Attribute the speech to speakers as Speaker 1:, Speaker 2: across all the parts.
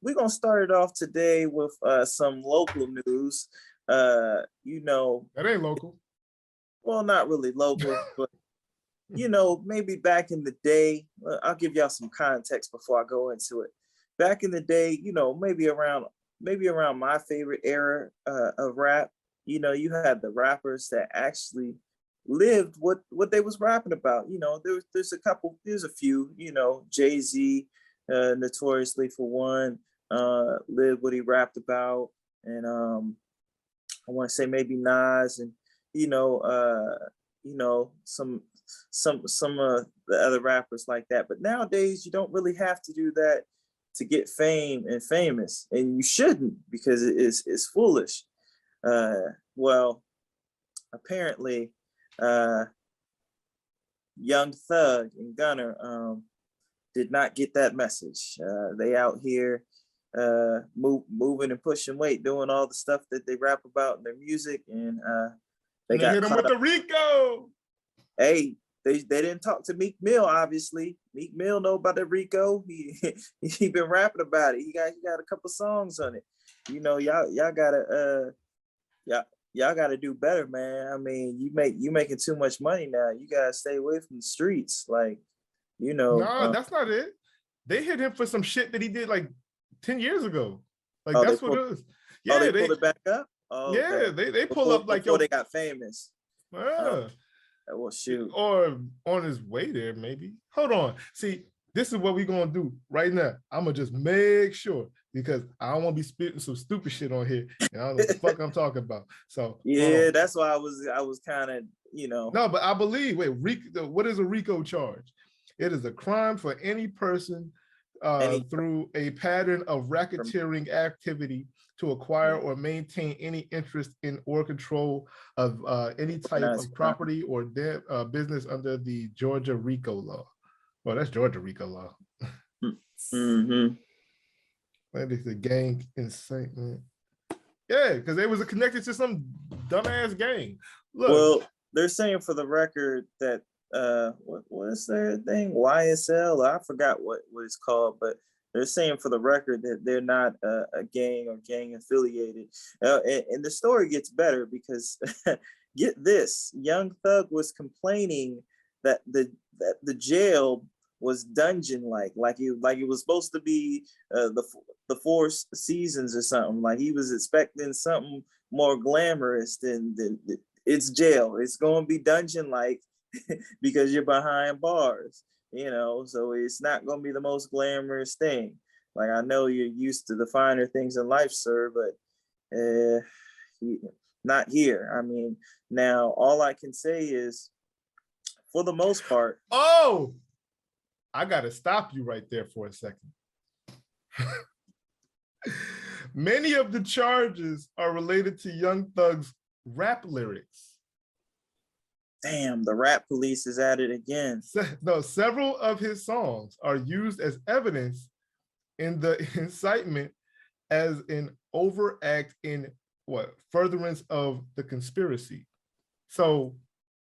Speaker 1: We're gonna start it off today with some local news.
Speaker 2: That ain't local.
Speaker 1: Well, not really local, but maybe back in the day. I'll give y'all some context before I go into it. Back in the day, maybe around my favorite era of rap. You had the rappers that actually lived what they was rapping about. There's a few. Jay-Z, notoriously for one, lived what he rapped about, and I want to say maybe Nas, and some of the other rappers like that. But nowadays, you don't really have to do that to get fame and famous, and you shouldn't, because it's foolish. Well, apparently, Young Thug and Gunna did not get that message. They out here moving and pushing weight, doing all the stuff that they rap about in their music, and
Speaker 2: they got hit him with the Rico.
Speaker 1: Hey, they didn't talk to Meek Mill. Obviously, Meek Mill know about the Rico. He been rapping about it. He got a couple songs on it. Y'all gotta do better, man. I mean, you making too much money now. You gotta stay away from the streets,
Speaker 2: No, that's not it. They hit him for some shit that he did like 10 years ago. That's what it is.
Speaker 1: Yeah, they pulled it back up. Oh,
Speaker 2: yeah, okay. they pull up like
Speaker 1: before they got famous.
Speaker 2: Yeah.
Speaker 1: Well, shoot.
Speaker 2: Or on his way there, maybe. Hold on. See, this is what we're gonna do right now. I'm gonna just make sure, because I don't want to be spitting some stupid shit on here, and I don't know what the fuck I'm talking about. So
Speaker 1: yeah, that's why I was kind of
Speaker 2: No, but I believe. Wait, Rico. What is a Rico charge? It is a crime for any person through a pattern of racketeering activity to acquire or maintain any interest in or control of any type of property or business under the Georgia Rico law. Well, that's Georgia Rico law.
Speaker 1: Mm-hmm.
Speaker 2: That is a gang incitement. Yeah, because they was connected to some dumbass gang. Look.
Speaker 1: Well, they're saying for the record that what is their thing? YSL? I forgot what it's called, but they're saying for the record that they're not a gang or gang affiliated. And the story gets better, because get this, Young Thug was complaining that the jail was dungeon like it was supposed to be the Four Seasons or something. Like he was expecting something more glamorous than it's jail. It's going to be dungeon like because you're behind bars, so it's not going to be the most glamorous thing. Like, I know you're used to the finer things in life, sir, but not here. I mean, now all I can say is, for the most part.
Speaker 2: Oh, I got to stop you right there for a second. Many of the charges are related to Young Thug's rap lyrics.
Speaker 1: Damn, the rap police is at it again.
Speaker 2: No, several of his songs are used as evidence in the incitement as an overact in furtherance of the conspiracy. So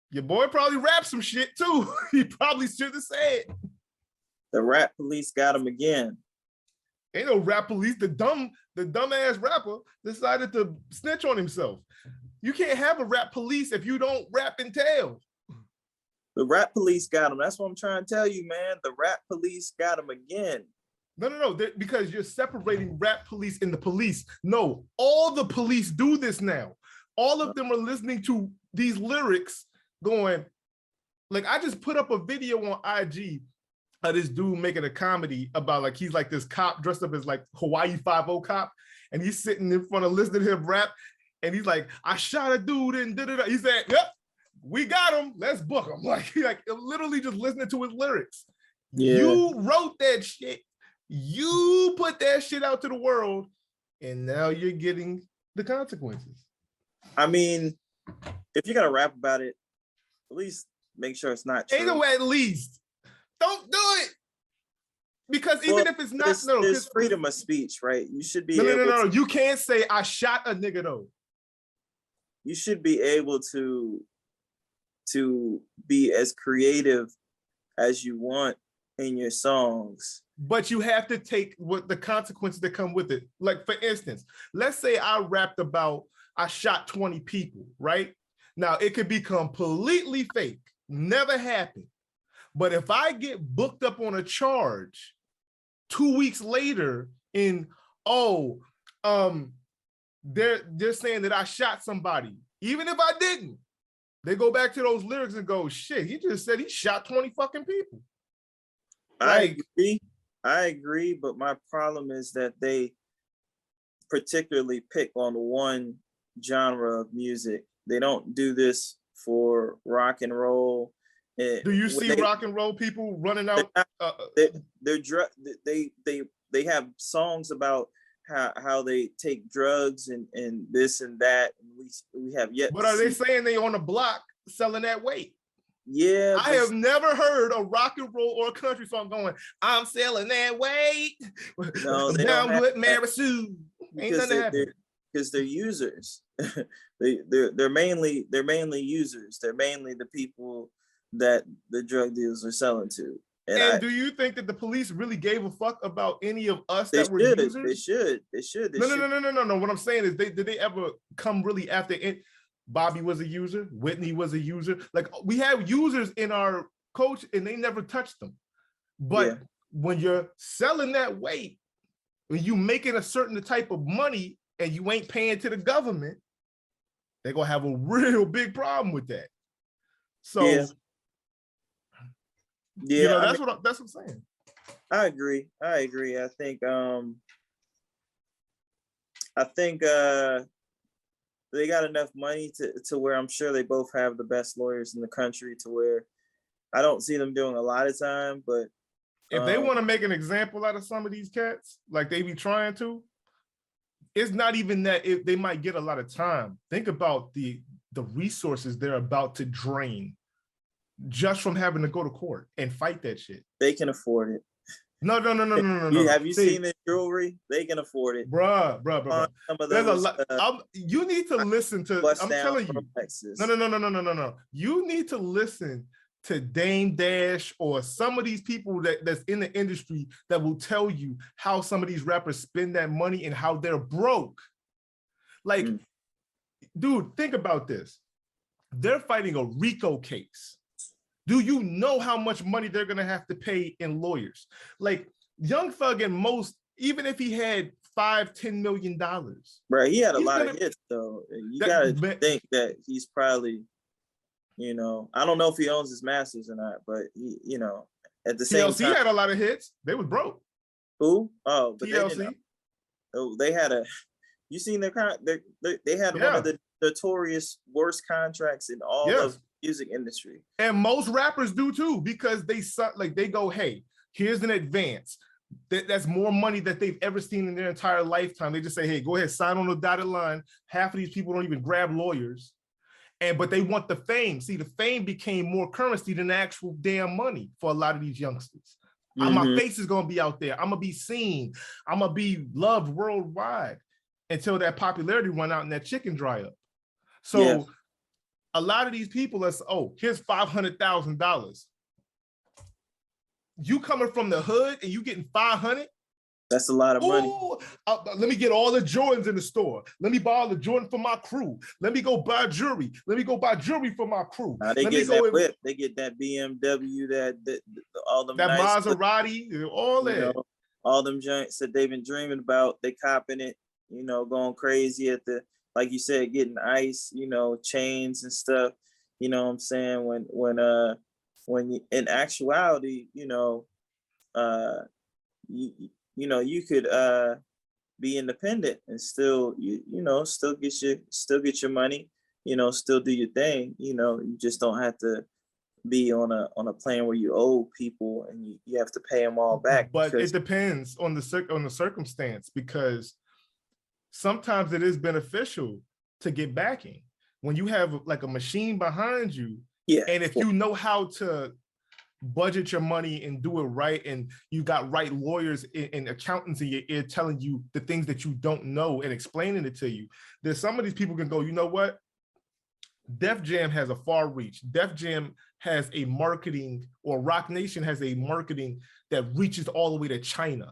Speaker 2: your boy probably rapped some shit too. He probably should have said.
Speaker 1: The rap police got him again.
Speaker 2: Ain't no rap police. The dumbass rapper decided to snitch on himself. You can't have a rap police if you don't rap and tell.
Speaker 1: The rap police got him. That's what I'm trying to tell you, man. The rap police got him again.
Speaker 2: No, because you're separating rap police and the police. No, all the police do this now. All of them are listening to these lyrics going, like, I just put up a video on IG of this dude making a comedy about, like, he's like this cop dressed up as like Hawaii 5-0 cop, and he's sitting in front of listening to him rap, and he's like, I shot a dude and da-da-da. He said, yep, we got him. Let's book him. Like literally just listening to his lyrics. Yeah. You wrote that shit. You put that shit out to the world, and now you're getting the consequences.
Speaker 1: I mean, if you're gonna rap about it, at least make sure it's not true.
Speaker 2: Ain't no at least. Don't do it. Because even if it's not,
Speaker 1: there's freedom of speech, right? You should be
Speaker 2: no. You can't say I shot a nigga though.
Speaker 1: You should be able to be as creative as you want in your songs.
Speaker 2: But you have to take what the consequences that come with it. Like, for instance, let's say I rapped about I shot 20 people, right? Now, it could be completely fake, never happened. But if I get booked up on a charge 2 weeks later they're saying that I shot somebody, even if I didn't, they go back to those lyrics and go, shit, he just said he shot 20 fucking people.
Speaker 1: I agree, but my problem is that they particularly pick on one genre of music. They don't do this for rock and roll.
Speaker 2: Do you see rock and roll people running out?
Speaker 1: They have songs about how they take drugs and this and that, and we have yet.
Speaker 2: But are they saying they on the block selling that weight?
Speaker 1: Yeah,
Speaker 2: I have never heard a rock and roll or a country song going, I'm selling that weight.
Speaker 1: No, they
Speaker 2: down
Speaker 1: don't
Speaker 2: with Mary Sue.
Speaker 1: Because they're users. they're mainly users. They're mainly the people that the drug dealers are selling to.
Speaker 2: And do you think that the police really gave a fuck about any of us that were users?
Speaker 1: They should.
Speaker 2: No. What I'm saying is, did they ever come really after it? Bobby was a user. Whitney was a user. Like, we have users in our coach, and they never touched them. But when you're selling that weight, when you making a certain type of money and you ain't paying to the government, they're gonna have a real big problem with that. So, you know, that's what I'm saying.
Speaker 1: I agree. I think they got enough money to where I'm sure they both have the best lawyers in the country, to where I don't see them doing a lot of time. But
Speaker 2: if they want to make an example out of some of these cats, like they be trying to, it's not even that they might get a lot of time. Think about the resources they're about to drain just from having to go to court and fight that shit.
Speaker 1: They can afford it.
Speaker 2: No.
Speaker 1: Have you seen the jewelry? They can afford it.
Speaker 2: Bruh.
Speaker 1: Some of
Speaker 2: There's
Speaker 1: those,
Speaker 2: a lot. You need to listen to, I'm telling you. No. You need to listen to Dame Dash or some of these people that's in the industry that will tell you how some of these rappers spend that money and how they're broke. Like, dude, think about this. They're fighting a Rico case. Do you know how much money they're gonna have to pay in lawyers? Like, Young Thug and Most, even if he had $5-10 million,
Speaker 1: bro, he had a lot of hits though. You gotta think that he's probably, you know, I don't know if he owns his masters or not, but he, you know, at the same time,
Speaker 2: TLC had a lot of hits. They was broke.
Speaker 1: Who? Oh, but
Speaker 2: TLC.
Speaker 1: They had a. You seen their they had one of the notorious worst contracts in all of music industry,
Speaker 2: and most rappers do too, because they go, hey, here's an advance. That's more money that they've ever seen in their entire lifetime. They just say, hey, go ahead, sign on the dotted line. Half of these people don't even grab lawyers, but they want the fame. See, the fame became more currency than the actual damn money for a lot of these youngsters. My face is gonna be out there. I'm gonna be seen. I'm gonna be loved worldwide until that popularity run out and that chicken dry up. So a lot of these people are, here's $500,000. You coming from the hood and you getting 500?
Speaker 1: That's a lot of money.
Speaker 2: Let me get all the Jordans in the store. Let me buy all the Jordan for my crew. Let me go buy jewelry. Let me go buy jewelry for my crew.
Speaker 1: They get that whip. They get that BMW, that all them
Speaker 2: that
Speaker 1: nice
Speaker 2: Maserati, all that.
Speaker 1: Know, all them joints that they've been dreaming about. They copping it. You know, going crazy at the, like you said, getting ice. You know, chains and stuff. You know what I'm saying? When you, in actuality, you know, you could be independent and still still get your money, you know, still do your thing. You know, you just don't have to be on a plan where you owe people and you have to pay them all back.
Speaker 2: But it depends on the circumstance, because sometimes it is beneficial to get backing when you have like a machine behind you. And if you know how to budget your money and do it right, and you got right lawyers and accountants in your ear telling you the things that you don't know and explaining it to you, there's some of these people can go, you know what? Def Jam has a far reach. Def Jam has a marketing, or Rock Nation has a marketing that reaches all the way to China.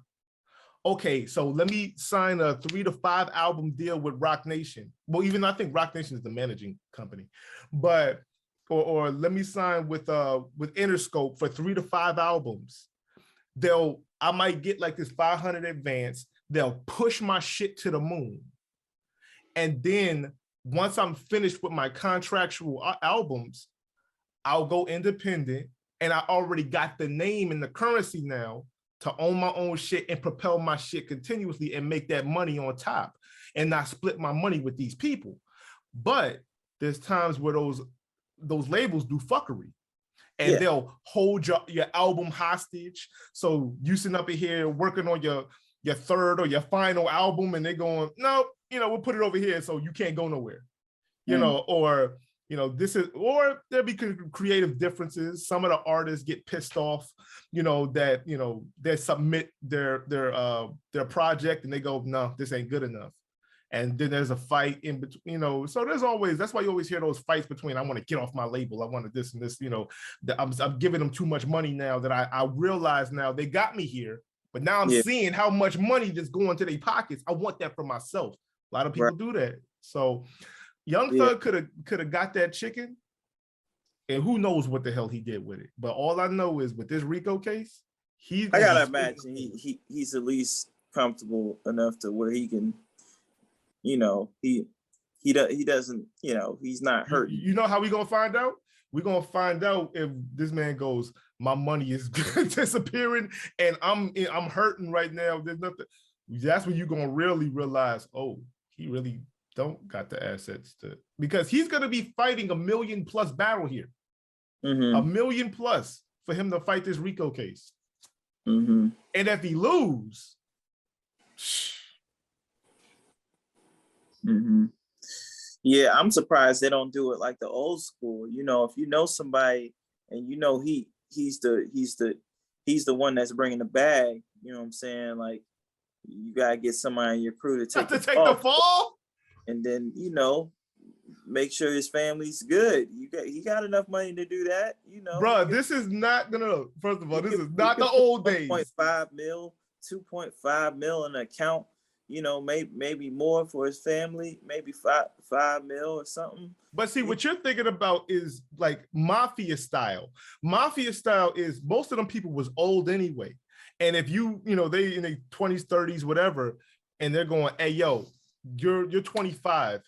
Speaker 2: Okay, so let me sign a 3 to 5 album deal with Rock Nation. Well, even I think Rock Nation is the managing company, but or let me sign with Interscope for 3 to 5 albums. I might get like this 500 advance. They'll push my shit to the moon, and then once I'm finished with my contractual albums, I'll go independent, and I already got the name and the currency now to own my own shit and propel my shit continuously and make that money on top and not split my money with these people. But there's times where those labels do fuckery, and they'll hold your album hostage. So you sitting up in here working on your third or your final album, and they're going, no, we'll put it over here so you can't go nowhere, or or there be creative differences. Some of the artists get pissed off, that they submit their project and they go, no, this ain't good enough. And then there's a fight in between, so that's why you always hear those fights between, I want to get off my label, I want to this and this, I'm giving them too much money now that I realize now they got me here, but now I'm seeing how much money that's going to their pockets. I want that for myself. A lot of people do that. So Young Thug could have got that chicken, and who knows what the hell he did with it. But all I know is with this Rico case, I
Speaker 1: gotta imagine he's at least comfortable enough to where he can, he doesn't, he's not hurting.
Speaker 2: You know how we gonna find out? We're gonna find out if this man goes, my money is disappearing and I'm hurting right now. There's nothing. That's when you're gonna really realize, oh, he really don't got the assets because he's gonna be fighting $1 million+ battle here. $1 million+ for him to fight this Rico case. And if he lose,
Speaker 1: yeah, I'm surprised they don't do it like the old school. If you know somebody and he's the one that's bringing the bag, you know what I'm saying? Like, you gotta get somebody in your crew to take the fall. And then, make sure his family's good. He got enough money to do that,
Speaker 2: Bro, this is not first of all, this is not the old days.
Speaker 1: 1.5 mil, 2.5 mil in an account, maybe more for his family, maybe 5 mil or something.
Speaker 2: But see, what you're thinking about is like mafia style. Mafia style is most of them people was old anyway. And if they in their 20s, 30s, whatever, and they're going, hey, yo, you're 25,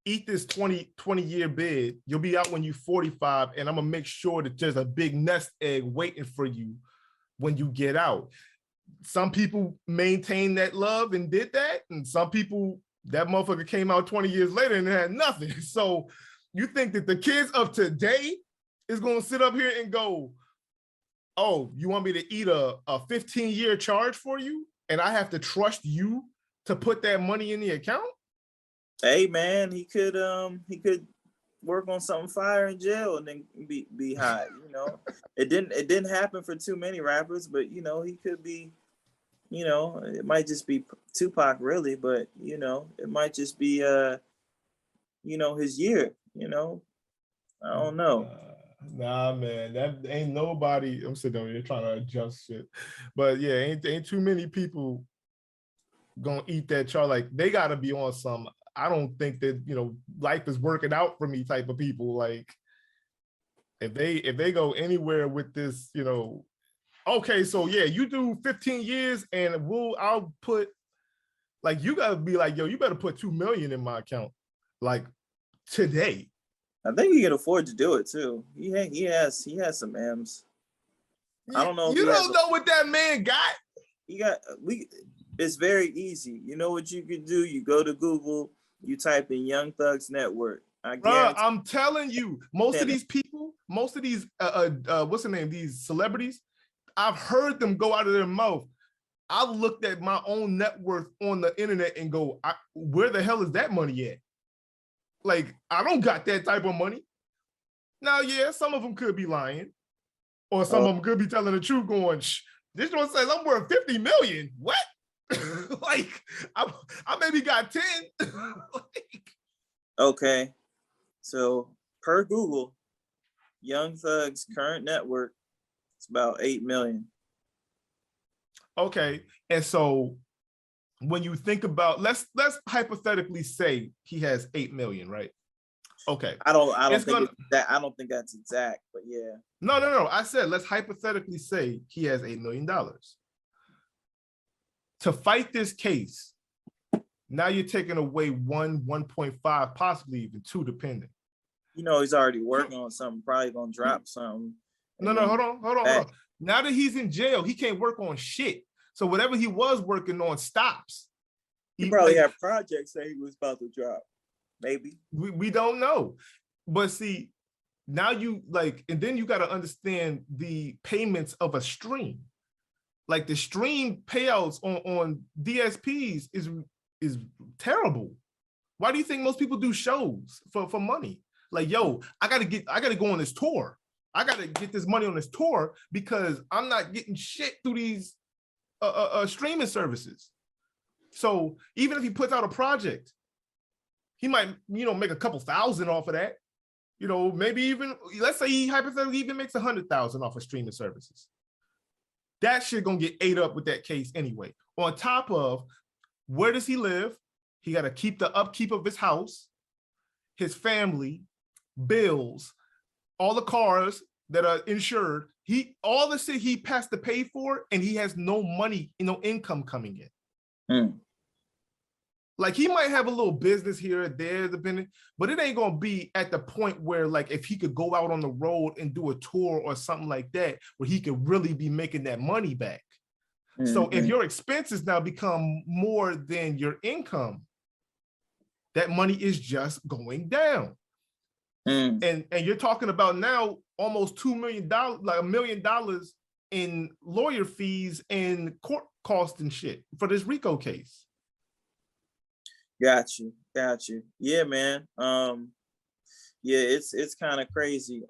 Speaker 2: eat this 20-year bid. You'll be out when you're 45, and I'm gonna make sure that there's a big nest egg waiting for you when you get out. Some people maintained that love and did that, and some people, that motherfucker came out 20 years later and had nothing. So you think that the kids of today is gonna sit up here and go, oh, you want me to eat a 15-year charge for you, and I have to trust you to put that money in the account?
Speaker 1: Hey man, he could work on something fire in jail and then be high. It didn't happen for too many rappers, but he could be, it might just be Tupac really, but it might just be his year. I don't know.
Speaker 2: Nah, man, that ain't nobody. I'm sitting over here trying to adjust shit, but yeah, ain't too many people gonna eat that chart. Like, they gotta be on some, I don't think that life is working out for me type of people. Like, if they go anywhere with this, okay, so yeah, you do 15 years and I'll put, like, you gotta be like, yo, you better put 2 million in my account, like, today.
Speaker 1: I think he can afford to do it too. He has some M's. I don't know.
Speaker 2: You don't know what that man got.
Speaker 1: It's very easy. You know what you can do? You go to Google, you type in Young Thug's network.
Speaker 2: I'm telling you, most of these people, what's the name? These celebrities, I've heard them go out of their mouth, I've looked at my own net worth on the internet and go, where the hell is that money at? Like, I don't got that type of money. Now, yeah, some of them could be lying, or some of them could be telling the truth, going, this one says I'm worth 50 million. What? Like, I maybe got 10.
Speaker 1: Okay. So per Google, Young Thug's current net worth is about 8 million.
Speaker 2: Okay, and so when you think about, let's hypothetically say he has 8 million, right? Okay.
Speaker 1: I don't think I don't think that's exact, but yeah.
Speaker 2: No. I said let's hypothetically say he has $8 million. To fight this case, now you're taking away 1.5, possibly even 2, depending.
Speaker 1: You know, he's already working on something, probably gonna drop something.
Speaker 2: No, hold on. Now that he's in jail, he can't work on shit. So whatever he was working on stops.
Speaker 1: He probably had projects that he was about to drop. Maybe.
Speaker 2: We don't know. But see, now you and then you got to understand the payments of a stream. Like the stream payouts on DSPs is terrible. Why do you think most people do shows for money? Like, yo, I gotta go on this tour. I gotta get this money on this tour because I'm not getting shit through these streaming services. So even if he puts out a project, he might, make a couple thousand off of that. Maybe even, let's say he hypothetically even makes 100,000 off of streaming services. That shit gonna get ate up with that case anyway. On top of, where does he live? He got to keep the upkeep of his house, his family, bills, all the cars that are insured. All the shit he has to pay for, and he has no money, no income coming in. Like, he might have a little business here or there, depending, but it ain't gonna be at the point where, like, if he could go out on the road and do a tour or something like that, where he could really be making that money back. So if your expenses now become more than your income, that money is just going down. And you're talking about now almost $2 million, like $1 million in lawyer fees and court costs and shit for this Rico case.
Speaker 1: Got you. Yeah, man. Yeah, it's kind of crazy.